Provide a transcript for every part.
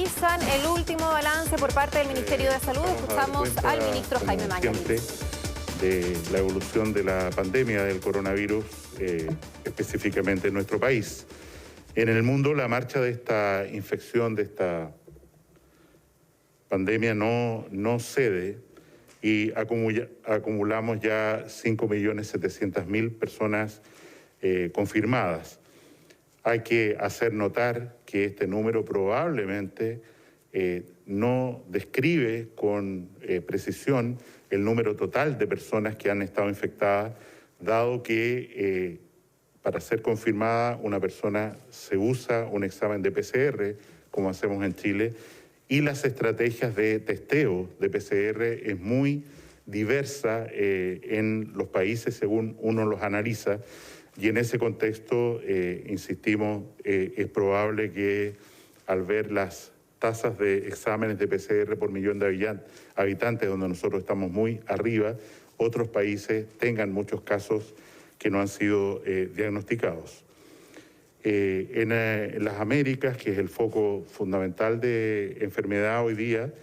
revisan el último balance por parte del Ministerio de Salud. Escuchamos al ministro Jaime Mañalich. De la evolución de la pandemia del coronavirus, específicamente en nuestro país. En el mundo, la marcha de esta infección, de esta pandemia, no cede y acumulamos ya 5.700.000 personas confirmadas. Hay que hacer notar que este número probablemente no describe con precisión el número total de personas que han estado infectadas, dado que para ser confirmada una persona se usa un examen de PCR, como hacemos en Chile, y las estrategias de testeo de PCR es muy diversa en los países según uno los analiza, y en ese contexto, insistimos, es probable que al ver las tasas de exámenes de PCR por millón de habitantes, donde nosotros estamos muy arriba, otros países tengan muchos casos que no han sido diagnosticados. En las Américas, que es el foco fundamental de enfermedad hoy día,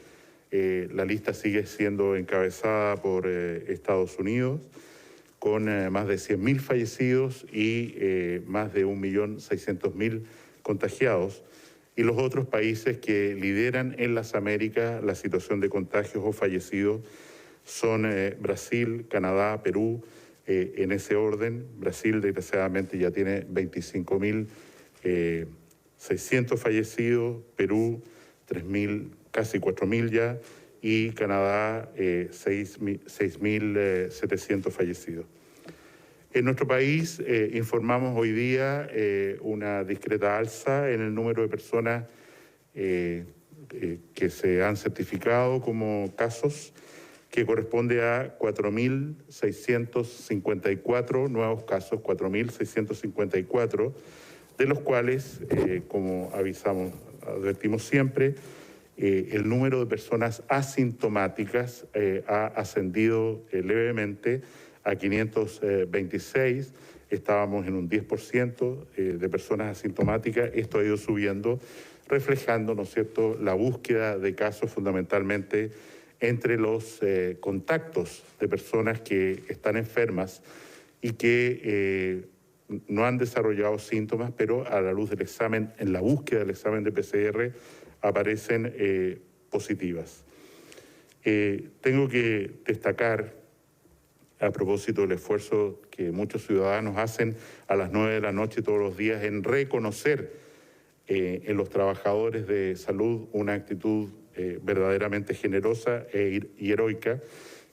la lista sigue siendo encabezada por Estados Unidos, con más de 100.000 fallecidos y más de 1.600.000 contagiados. Y los otros países que lideran en las Américas la situación de contagios o fallecidos son Brasil, Canadá, Perú, en ese orden. Brasil, desgraciadamente, ya tiene 25.600 fallecidos, Perú, 3.000, casi 4.000 ya, y Canadá, 6.700 fallecidos. En nuestro país informamos hoy día una discreta alza en el número de personas que se han certificado como casos, que corresponde a 4.654 nuevos casos, 4.654, de los cuales, como advertimos siempre, el número de personas asintomáticas ha ascendido levemente a 526, estábamos en un 10% de personas asintomáticas, esto ha ido subiendo, reflejando, ¿no es cierto?, la búsqueda de casos fundamentalmente entre los contactos de personas que están enfermas y que no han desarrollado síntomas, pero a la luz del examen, en la búsqueda del examen de PCR, aparecen positivas. Tengo que destacar, a propósito del esfuerzo que muchos ciudadanos hacen a las 9 de la noche todos los días en reconocer en los trabajadores de salud una actitud verdaderamente generosa y heroica,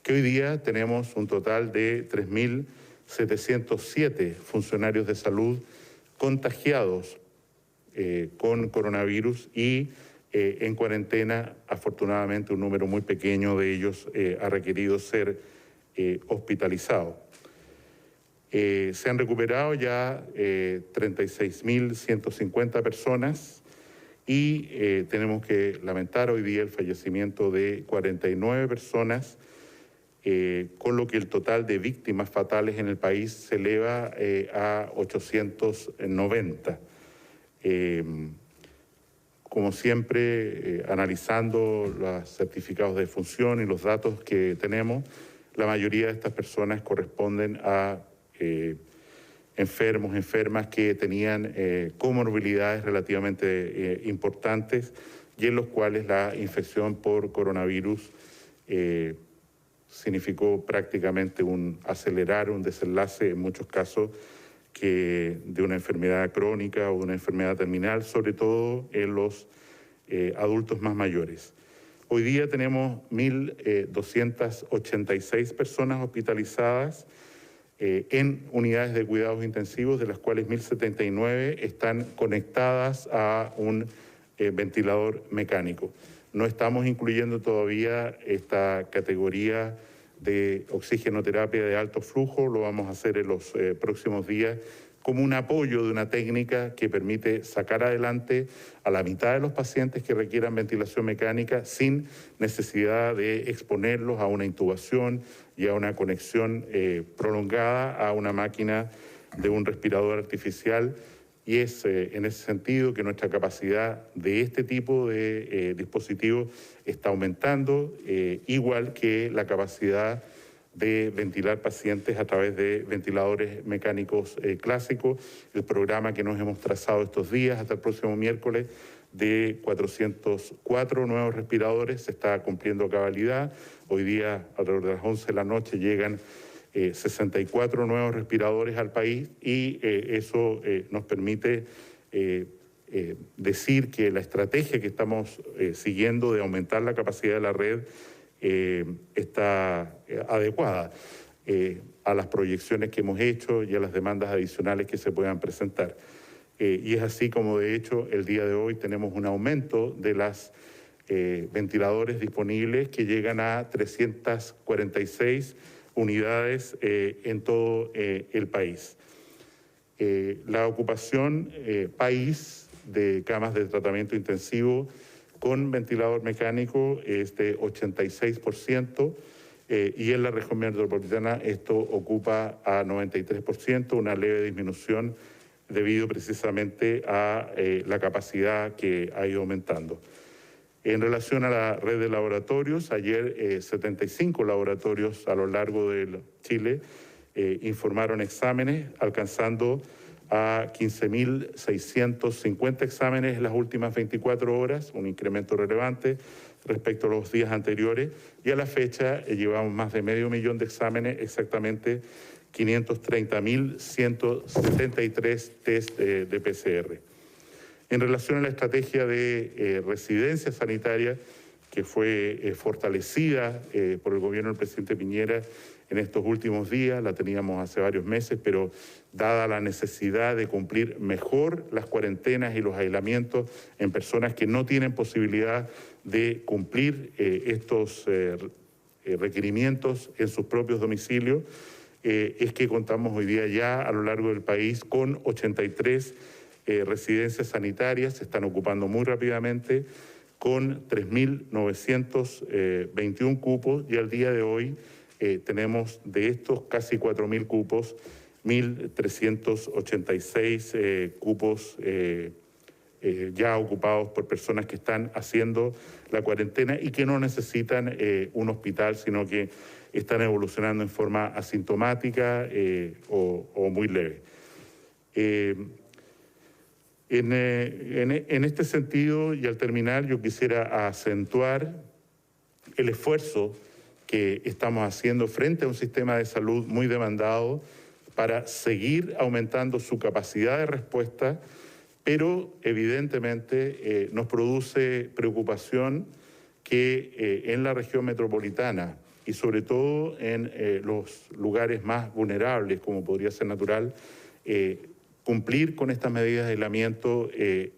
que hoy día tenemos un total de 3.707 funcionarios de salud contagiados con coronavirus y en cuarentena. Afortunadamente, un número muy pequeño de ellos ha requerido ser hospitalizado. Se han recuperado ya 36.150 personas y tenemos que lamentar hoy día el fallecimiento de 49 personas, con lo que el total de víctimas fatales en el país se eleva a 890. Como siempre, analizando los certificados de defunción y los datos que tenemos, la mayoría de estas personas corresponden a enfermas que tenían comorbilidades relativamente importantes y en los cuales la infección por coronavirus significó prácticamente un desenlace en muchos casos de una enfermedad crónica o una enfermedad terminal, sobre todo en los adultos más mayores. Hoy día tenemos 1.286 personas hospitalizadas en unidades de cuidados intensivos, de las cuales 1.079 están conectadas a un ventilador mecánico. No estamos incluyendo todavía esta categoría de oxigenoterapia de alto flujo, lo vamos a hacer en los próximos días, como un apoyo de una técnica que permite sacar adelante a la mitad de los pacientes que requieran ventilación mecánica sin necesidad de exponerlos a una intubación y a una conexión prolongada a una máquina de un respirador artificial, y es en ese sentido que nuestra capacidad de este tipo de dispositivos está aumentando, igual que la capacidad de ventilar pacientes a través de ventiladores mecánicos clásicos. El programa que nos hemos trazado estos días hasta el próximo miércoles de 404 nuevos respiradores se está cumpliendo a cabalidad. Hoy día, alrededor de las 11 de la noche, llegan 64 nuevos respiradores al país y eso nos permite decir que la estrategia que estamos siguiendo de aumentar la capacidad de la red está adecuada a las proyecciones que hemos hecho y a las demandas adicionales que se puedan presentar. Y es así como, de hecho, el día de hoy tenemos un aumento de las ventiladores disponibles que llegan a 346 unidades en todo el país. La ocupación país de camas de tratamiento intensivo con ventilador mecánico es de 86%, y en la región metropolitana esto ocupa a 93%, una leve disminución debido precisamente a la capacidad que ha ido aumentando. En relación a la red de laboratorios, ayer 75 laboratorios a lo largo de Chile informaron exámenes, alcanzando a 15.650 exámenes en las últimas 24 horas, un incremento relevante respecto a los días anteriores, y a la fecha llevamos más de 500.000 de exámenes, exactamente 530.173 test de PCR. En relación a la estrategia de residencia sanitaria, que fue fortalecida por el gobierno del presidente Piñera en estos últimos días, la teníamos hace varios meses, pero dada la necesidad de cumplir mejor las cuarentenas y los aislamientos en personas que no tienen posibilidad de cumplir estos requerimientos en sus propios domicilios, es que contamos hoy día ya a lo largo del país con 83 residencias sanitarias, se están ocupando muy rápidamente, con 3.921 cupos, y al día de hoy tenemos de estos casi 4.000 cupos, 1.386 cupos ya ocupados por personas que están haciendo la cuarentena y que no necesitan un hospital, sino que están evolucionando en forma asintomática o muy leve. En este sentido, y al terminar, yo quisiera acentuar el esfuerzo que estamos haciendo frente a un sistema de salud muy demandado para seguir aumentando su capacidad de respuesta, pero evidentemente nos produce preocupación que en la región metropolitana y sobre todo en los lugares más vulnerables, como podría ser natural, cumplir con estas medidas de aislamiento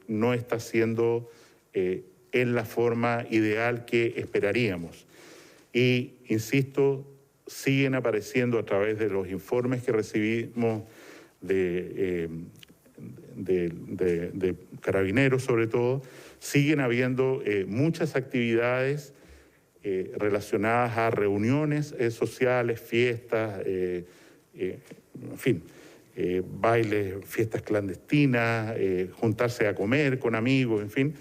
no está siendo en la forma ideal que esperaríamos. Y, insisto, siguen apareciendo a través de los informes que recibimos de carabineros, sobre todo, siguen habiendo muchas actividades relacionadas a reuniones sociales, fiestas, en fin, bailes, fiestas clandestinas, juntarse a comer con amigos, en fin,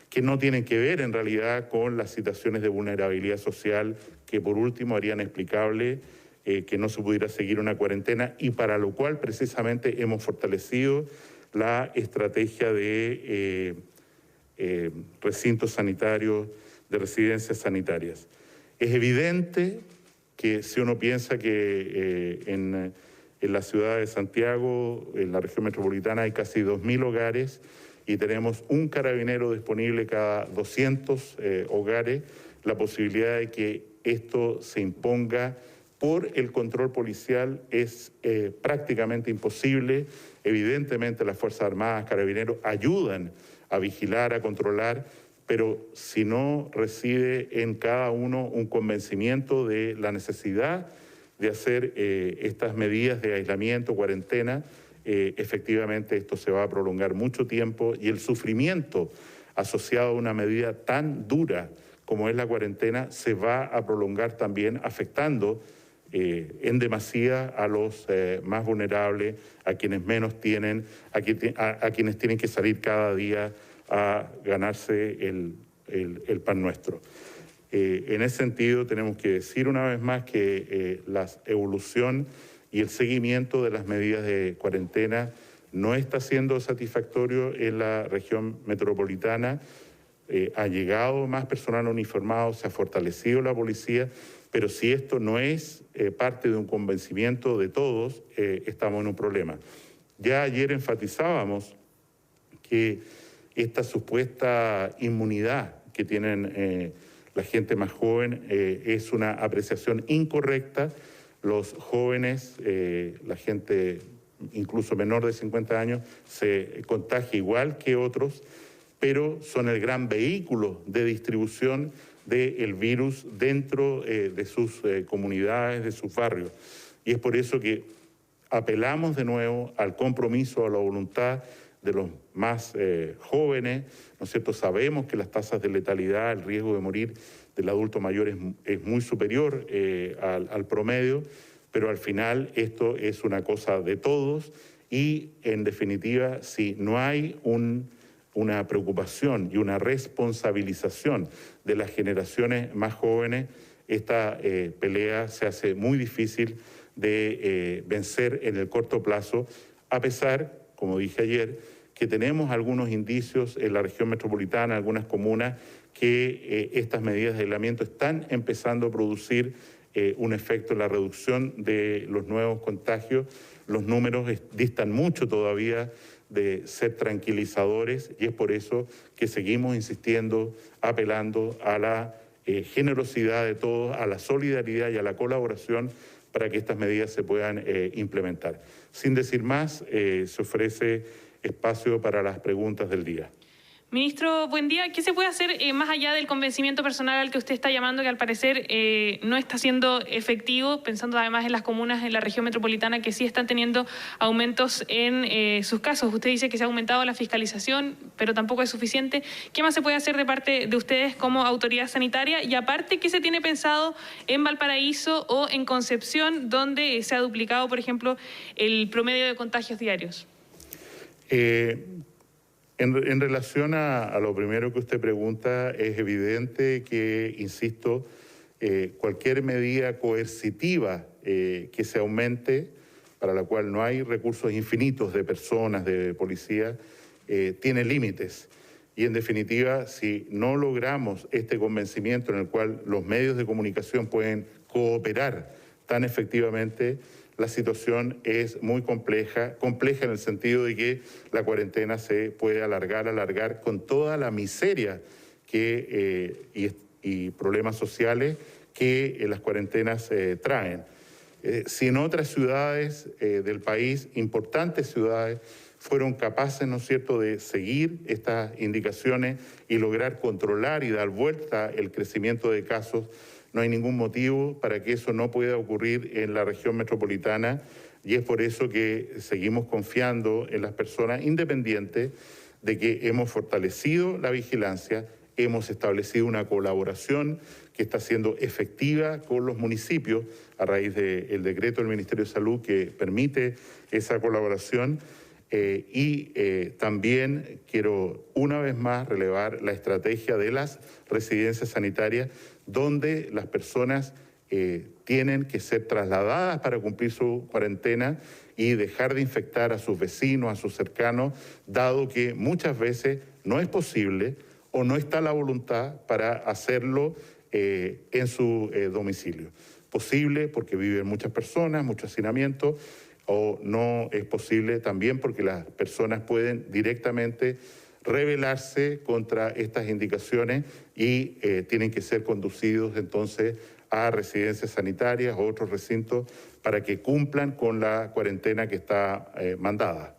que no tienen que ver en realidad con las situaciones de vulnerabilidad social que por último harían explicable que no se pudiera seguir una cuarentena, y para lo cual precisamente hemos fortalecido la estrategia de recintos sanitarios, de residencias sanitarias. Es evidente que si uno piensa que en la ciudad de Santiago, en la región metropolitana, hay casi 2.000 hogares y tenemos un carabinero disponible cada 200 hogares, la posibilidad de que esto se imponga por el control policial es prácticamente imposible. Evidentemente las Fuerzas Armadas, Carabineros ayudan a vigilar, a controlar, pero si no reside en cada uno un convencimiento de la necesidad de hacer estas medidas de aislamiento, cuarentena, efectivamente esto se va a prolongar mucho tiempo, y el sufrimiento asociado a una medida tan dura como es la cuarentena se va a prolongar también, afectando en demasía a los más vulnerables, a quienes menos tienen, a quienes tienen que salir cada día a ganarse el pan nuestro. En ese sentido, tenemos que decir una vez más que la evolución y el seguimiento de las medidas de cuarentena no está siendo satisfactorio en la región metropolitana. Ha llegado más personal uniformado, se ha fortalecido la policía, pero si esto no es parte de un convencimiento de todos, estamos en un problema. Ya ayer enfatizábamos que esta supuesta inmunidad que tienen la gente más joven es una apreciación incorrecta. Los jóvenes, la gente incluso menor de 50 años, se contagia igual que otros, pero son el gran vehículo de distribución del virus dentro de sus comunidades, de sus barrios. Y es por eso que apelamos de nuevo al compromiso, a la voluntad de los más jóvenes, ¿no es cierto? Sabemos que las tasas de letalidad, el riesgo de morir del adulto mayor es muy superior al promedio, pero al final esto es una cosa de todos y, en definitiva, si no hay una preocupación y una responsabilización de las generaciones más jóvenes, esta pelea se hace muy difícil de vencer en el corto plazo, a pesar, como dije ayer, que tenemos algunos indicios en la región metropolitana, algunas comunas, que estas medidas de aislamiento están empezando a producir un efecto en la reducción de los nuevos contagios. Los números distan mucho todavía de ser tranquilizadores y es por eso que seguimos insistiendo, apelando a la generosidad de todos, a la solidaridad y a la colaboración para que estas medidas se puedan implementar. Sin decir más, se ofrece espacio para las preguntas del día. Ministro, buen día. ¿Qué se puede hacer más allá del convencimiento personal al que usted está llamando, que al parecer no está siendo efectivo, pensando además en las comunas en la región metropolitana que sí están teniendo aumentos en sus casos? Usted dice que se ha aumentado la fiscalización, pero tampoco es suficiente. ¿Qué más se puede hacer de parte de ustedes como autoridad sanitaria? Y aparte, ¿qué se tiene pensado en Valparaíso o en Concepción, donde se ha duplicado, por ejemplo, el promedio de contagios diarios? En relación a lo primero que usted pregunta, es evidente que, insisto, cualquier medida coercitiva que se aumente, para la cual no hay recursos infinitos de personas, de policía, tiene límites. Y en definitiva, si no logramos este convencimiento en el cual los medios de comunicación pueden cooperar tan efectivamente, la situación es muy compleja en el sentido de que la cuarentena se puede alargar con toda la miseria y problemas sociales que las cuarentenas traen. Si en otras ciudades del país, importantes ciudades, fueron capaces, ¿no es cierto?, de seguir estas indicaciones y lograr controlar y dar vuelta el crecimiento de casos, no hay ningún motivo para que eso no pueda ocurrir en la región metropolitana y es por eso que seguimos confiando en las personas, independientes de que hemos fortalecido la vigilancia, hemos establecido una colaboración que está siendo efectiva con los municipios a raíz del decreto del Ministerio de Salud que permite esa colaboración. También quiero una vez más relevar la estrategia de las residencias sanitarias donde las personas tienen que ser trasladadas para cumplir su cuarentena y dejar de infectar a sus vecinos, a sus cercanos, dado que muchas veces no es posible o no está la voluntad para hacerlo en su domicilio. Posible porque viven muchas personas, mucho hacinamiento, o no es posible también porque las personas pueden directamente rebelarse contra estas indicaciones y tienen que ser conducidos entonces a residencias sanitarias o otros recintos para que cumplan con la cuarentena que está mandada.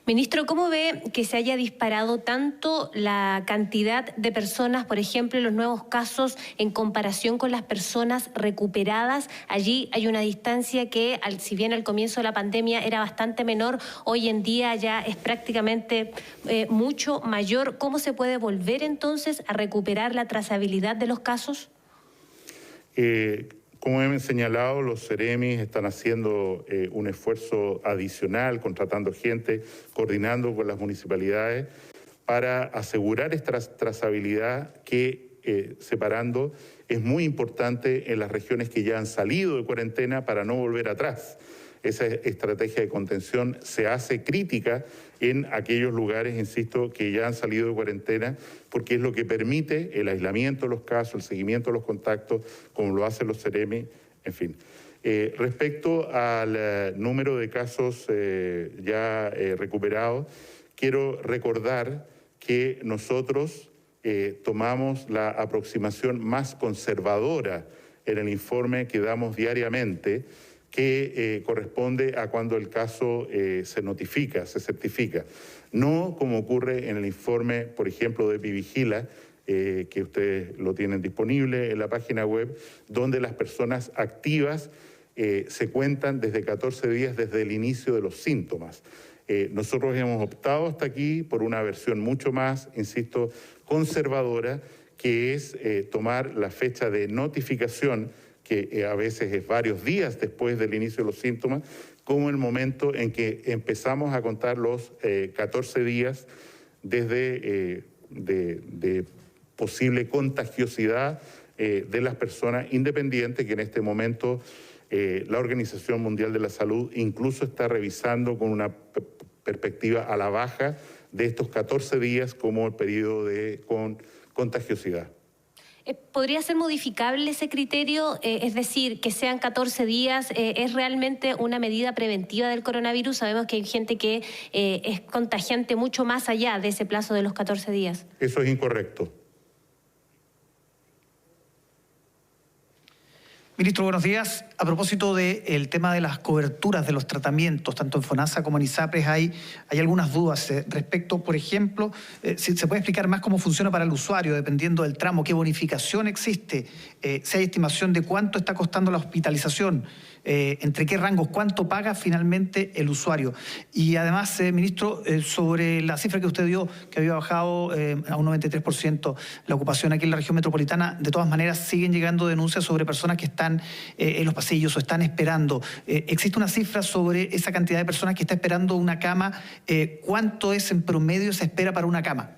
Ministro, ¿cómo ve que se haya disparado tanto la cantidad de personas, por ejemplo, en los nuevos casos en comparación con las personas recuperadas? Allí hay una distancia que, si bien al comienzo de la pandemia era bastante menor, hoy en día ya es prácticamente mucho mayor. ¿Cómo se puede volver entonces a recuperar la trazabilidad de los casos? Como he señalado, los Ceremis están haciendo un esfuerzo adicional, contratando gente, coordinando con las municipalidades para asegurar esta trazabilidad que, separando, es muy importante en las regiones que ya han salido de cuarentena para no volver atrás. Esa estrategia de contención se hace crítica en aquellos lugares, insisto, que ya han salido de cuarentena, porque es lo que permite el aislamiento de los casos, el seguimiento de los contactos, como lo hacen los Ceremi, en fin. Respecto al número de casos ya recuperados, quiero recordar que nosotros tomamos la aproximación más conservadora en el informe que damos diariamente, que corresponde a cuando el caso se notifica, se certifica. No como ocurre en el informe, por ejemplo, de Epivigila, que ustedes lo tienen disponible en la página web, donde las personas activas se cuentan desde 14 días desde el inicio de los síntomas. Nosotros hemos optado hasta aquí por una versión mucho más, insisto, conservadora, que es tomar la fecha de notificación, que a veces es varios días después del inicio de los síntomas, como el momento en que empezamos a contar los 14 días desde de posible contagiosidad de las personas, independiente que en este momento la Organización Mundial de la Salud incluso está revisando con una perspectiva a la baja de estos 14 días como el periodo de contagiosidad. ¿Podría ser modificable ese criterio? Es decir, que sean 14 días, ¿es realmente una medida preventiva del coronavirus? Sabemos que hay gente que es contagiante mucho más allá de ese plazo de los 14 días. Eso es incorrecto. Ministro, buenos días. A propósito del tema de las coberturas de los tratamientos, tanto en FONASA como en ISAPRES, hay algunas dudas respecto, por ejemplo, si se puede explicar más cómo funciona para el usuario, dependiendo del tramo, qué bonificación existe, si hay estimación de cuánto está costando la hospitalización, entre qué rangos, cuánto paga finalmente el usuario. Y además, ministro, sobre la cifra que usted dio, que había bajado a un 93% la ocupación aquí en la región metropolitana, de todas maneras siguen llegando denuncias sobre personas que están en los pasillos o están esperando. ¿Existe una cifra sobre esa cantidad de personas que está esperando una cama? ¿Cuánto es en promedio esa espera para una cama?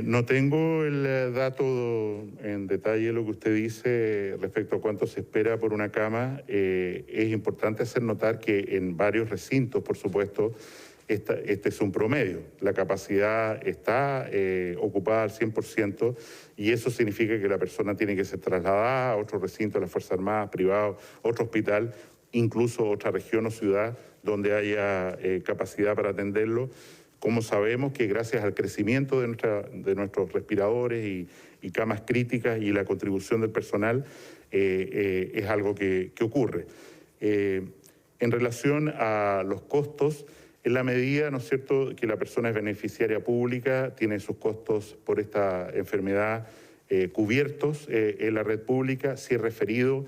No tengo el dato en detalle lo que usted dice respecto a cuánto se espera por una cama. Es importante hacer notar que en varios recintos, por supuesto, este es un promedio. La capacidad está ocupada al 100% y eso significa que la persona tiene que ser trasladada a otro recinto de las Fuerzas Armadas, privado, otro hospital, incluso otra región o ciudad donde haya capacidad para atenderlo. Como sabemos que gracias al crecimiento de nuestros respiradores y camas críticas y la contribución del personal, es algo que ocurre. En relación a los costos, en la medida, ¿no es cierto?, que la persona es beneficiaria pública, tiene sus costos por esta enfermedad cubiertos en la red pública, si es referido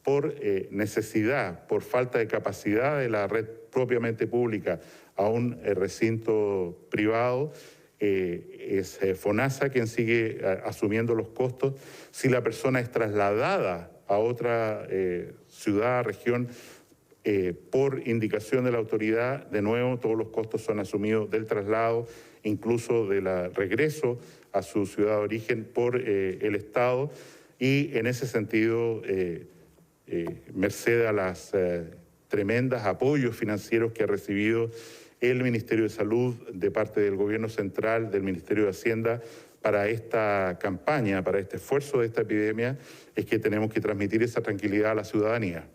por necesidad, por falta de capacidad de la red propiamente pública a un recinto privado, es FONASA quien sigue asumiendo los costos. Si la persona es trasladada a otra ciudad, región, por indicación de la autoridad, de nuevo todos los costos son asumidos del traslado, incluso del regreso a su ciudad de origen por el Estado, y en ese sentido, merced a las tremendas apoyos financieros que ha recibido el Ministerio de Salud de parte del Gobierno Central, del Ministerio de Hacienda, para esta campaña, para este esfuerzo de esta epidemia, es que tenemos que transmitir esa tranquilidad a la ciudadanía.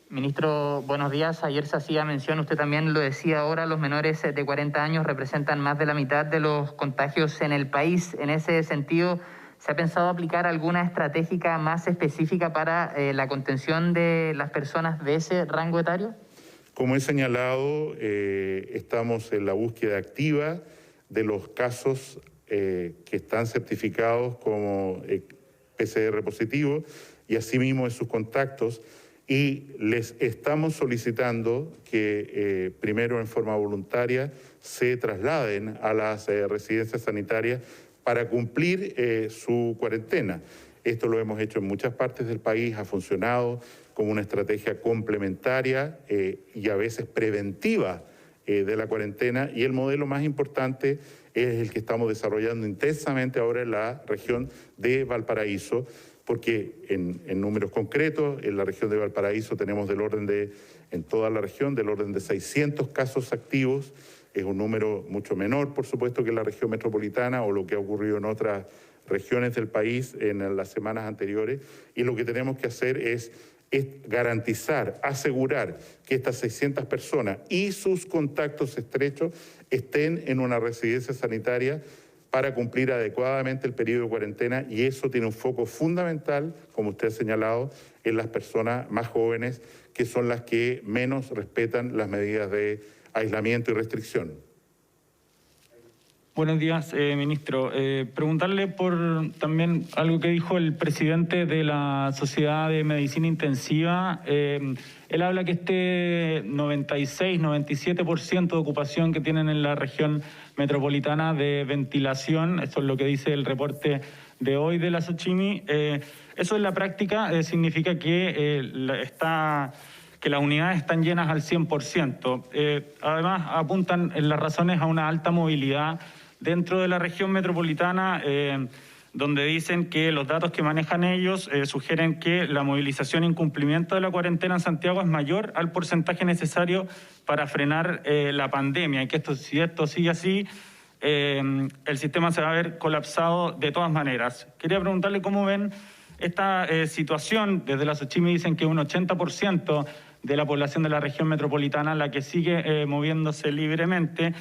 Ministro, buenos días. Ayer se hacía mención, usted también lo decía ahora, los menores de 40 años representan más de la mitad de los contagios en el país. En ese sentido, ¿se ha pensado aplicar alguna estrategia más específica para la contención de las personas de ese rango etario? Como he señalado, estamos en la búsqueda activa de los casos que están certificados como PCR positivo y asimismo de sus contactos, y les estamos solicitando que primero en forma voluntaria se trasladen a las residencias sanitarias para cumplir su cuarentena. Esto lo hemos hecho en muchas partes del país, ha funcionado como una estrategia complementaria y a veces preventiva de la cuarentena, y el modelo más importante es el que estamos desarrollando intensamente ahora en la región de Valparaíso, porque en números concretos, en la región de Valparaíso tenemos en toda la región, del orden de 600 casos activos. Es un número mucho menor, por supuesto, que en la región metropolitana o lo que ha ocurrido en otras regiones del país en las semanas anteriores. Y lo que tenemos que hacer es garantizar, asegurar que estas 600 personas y sus contactos estrechos estén en una residencia sanitaria para cumplir adecuadamente el periodo de cuarentena, y eso tiene un foco fundamental, como usted ha señalado, en las personas más jóvenes, que son las que menos respetan las medidas de aislamiento y restricción. Buenos días, ministro. Preguntarle por también algo que dijo el presidente de la Sociedad de Medicina Intensiva. Él habla que este 96, 97% de ocupación que tienen en la región metropolitana de ventilación, eso es lo que dice el reporte de hoy de la Sochimi, eso en la práctica significa que las unidades están llenas al 100%. Además, apuntan en las razones a una alta movilidad dentro de la región metropolitana, donde dicen que los datos que manejan ellos sugieren que la movilización e incumplimiento de la cuarentena en Santiago es mayor al porcentaje necesario para frenar la pandemia, y que si esto sigue así, el sistema se va a ver colapsado de todas maneras. Quería preguntarle cómo ven esta situación. Desde la Sochimi dicen que un 80% de la población de la región metropolitana la que sigue moviéndose libremente.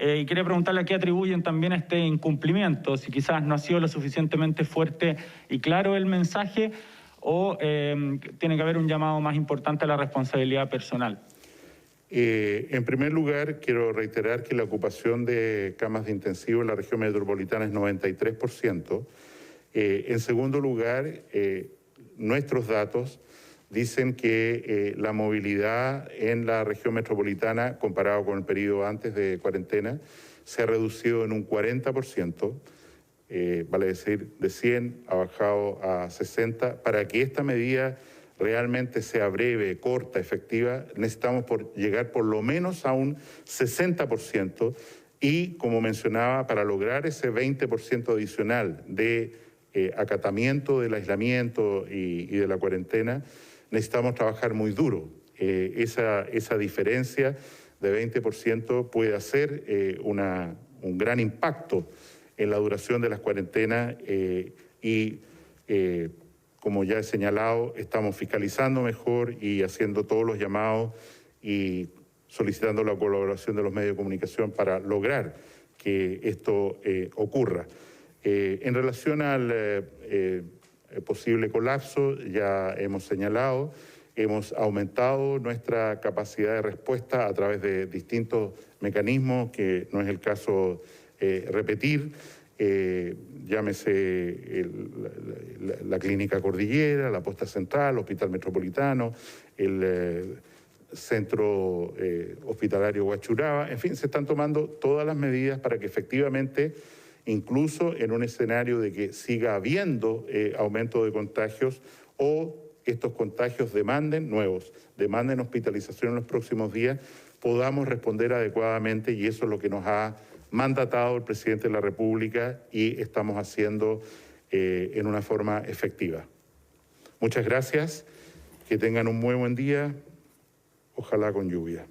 Y quería preguntarle a qué atribuyen también este incumplimiento, si quizás no ha sido lo suficientemente fuerte y claro el mensaje, o tiene que haber un llamado más importante a la responsabilidad personal. En primer lugar, quiero reiterar que la ocupación de camas de intensivo en la región metropolitana es 93%. En segundo lugar, nuestros datos dicen que la movilidad en la región metropolitana, comparado con el periodo antes de cuarentena, se ha reducido en un 40%, vale decir, de 100 ha bajado a 60. Para que esta medida realmente sea breve, corta, efectiva, necesitamos llegar por lo menos a un 60%, y, como mencionaba, para lograr ese 20% adicional de acatamiento del aislamiento y de la cuarentena, necesitamos trabajar muy duro. Esa diferencia de 20% puede hacer un gran impacto en la duración de las cuarentenas como ya he señalado, estamos fiscalizando mejor y haciendo todos los llamados y solicitando la colaboración de los medios de comunicación para lograr que esto ocurra. En relación al posible colapso, ya hemos señalado, hemos aumentado nuestra capacidad de respuesta a través de distintos mecanismos, que no es el caso repetir, llámese la Clínica Cordillera, la Posta Central, Hospital Metropolitano, el Centro Hospitalario Huachuraba. En fin, se están tomando todas las medidas para que efectivamente, incluso en un escenario de que siga habiendo aumento de contagios o estos contagios demanden hospitalización en los próximos días, podamos responder adecuadamente, y eso es lo que nos ha mandatado el presidente de la República y estamos haciendo en una forma efectiva. Muchas gracias, que tengan un muy buen día, ojalá con lluvia.